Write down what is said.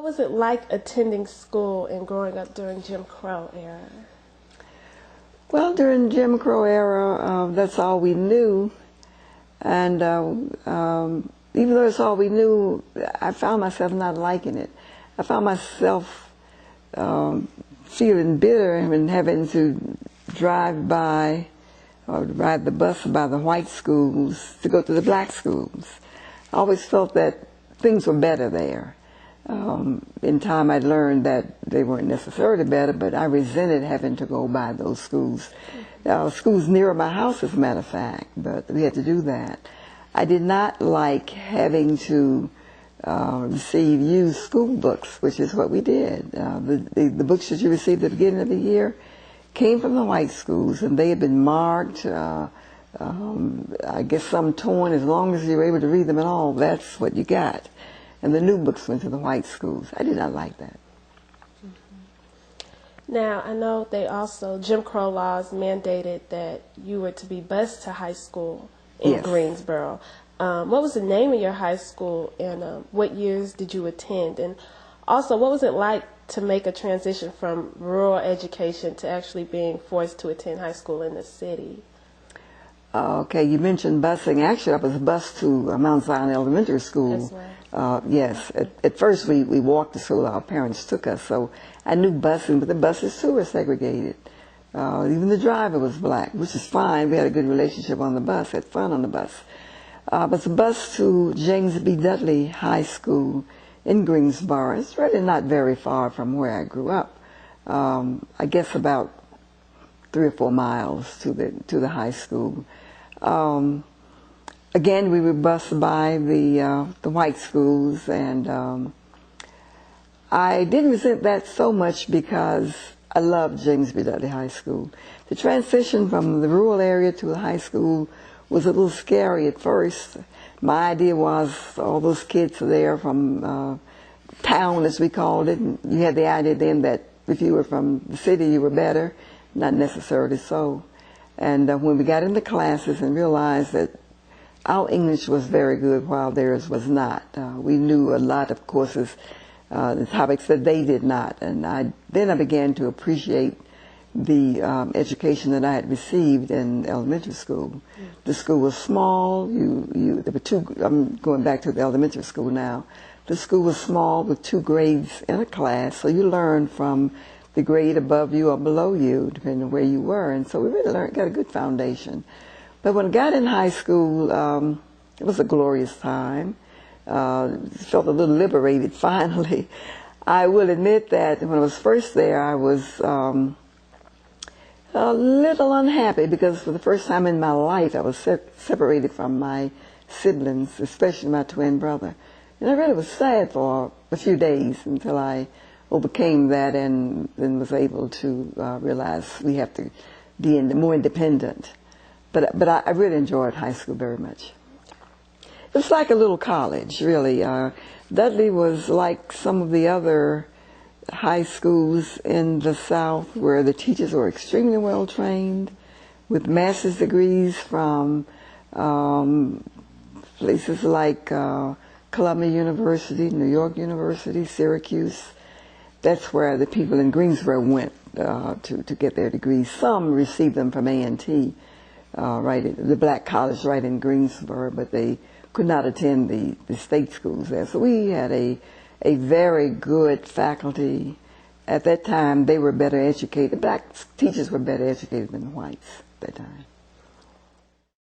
What was it like attending school and growing up during Jim Crow era? Well, during Jim Crow era, that's all we knew. And even though it's all we knew, I found myself not liking it. I found myself feeling bitter and having to drive by or ride the bus by the white schools to go to the black schools. I always felt that things were better there. In time I learned that they weren't necessarily better, but I resented having to go by those schools. Schools near my house, as a matter of fact, but we had to do that. I did not like having to receive used school books, which is what we did. The books that you received at the beginning of the year came from the white schools, and they had been marked, I guess some torn. As long as you were able to read them at all, that's what you got. And the new books went to the white schools. I did not like that. Now, I know they also, Jim Crow laws mandated that you were to be bused to high school in Yes. Greensboro. What was the name of your high school, and what years did you attend? And also, what was it like to make a transition from rural education to actually being forced to attend high school in the city? Okay, you mentioned busing. Actually, I was bused to Mount Zion Elementary School. That's right. Yes. At first, we walked to school. Our parents took us, so I knew busing, but the buses too were segregated. Even the driver was black, which is fine. We had a good relationship on the bus, had fun on the bus. But the bus to James B. Dudley High School in Greensboro, it's really not very far from where I grew up. I guess about 3 or 4 miles to the high school. Again, we were bused by the white schools, and I didn't resent that so much because I loved James B. Dudley High School. The transition from the rural area to the high school was a little scary at first. My idea was all those kids there from town, as we called it, and you had the idea then that if you were from the city, you were better. Not necessarily so. And when we got into classes and realized that our English was very good while theirs was not. We knew a lot of courses, the topics that they did not. And then I began to appreciate the education that I had received in elementary school. The school was small. There were two. I'm going back to the elementary school now. The school was small with 2 grades in a class, so you learned from the grade above you or below you, depending on where you were. And so we really got a good foundation. But when I got in high school, it was a glorious time. Felt a little liberated finally. I will admit that when I was first there, I was a little unhappy because for the first time in my life, I was separated from my siblings, especially my twin brother. And I really was sad for a few days until I overcame that and then was able to realize we have to be more independent. But I really enjoyed high school very much. It was like a little college, really. Dudley was like some of the other high schools in the South where the teachers were extremely well trained with master's degrees from places like Columbia University, New York University, Syracuse. That's where the people in Greensboro went to get their degrees. Some received them from A&T, the black college right in Greensboro, but they could not attend the state schools there. So we had a very good faculty. At that time, they were better educated. The black teachers were better educated than the whites at that time.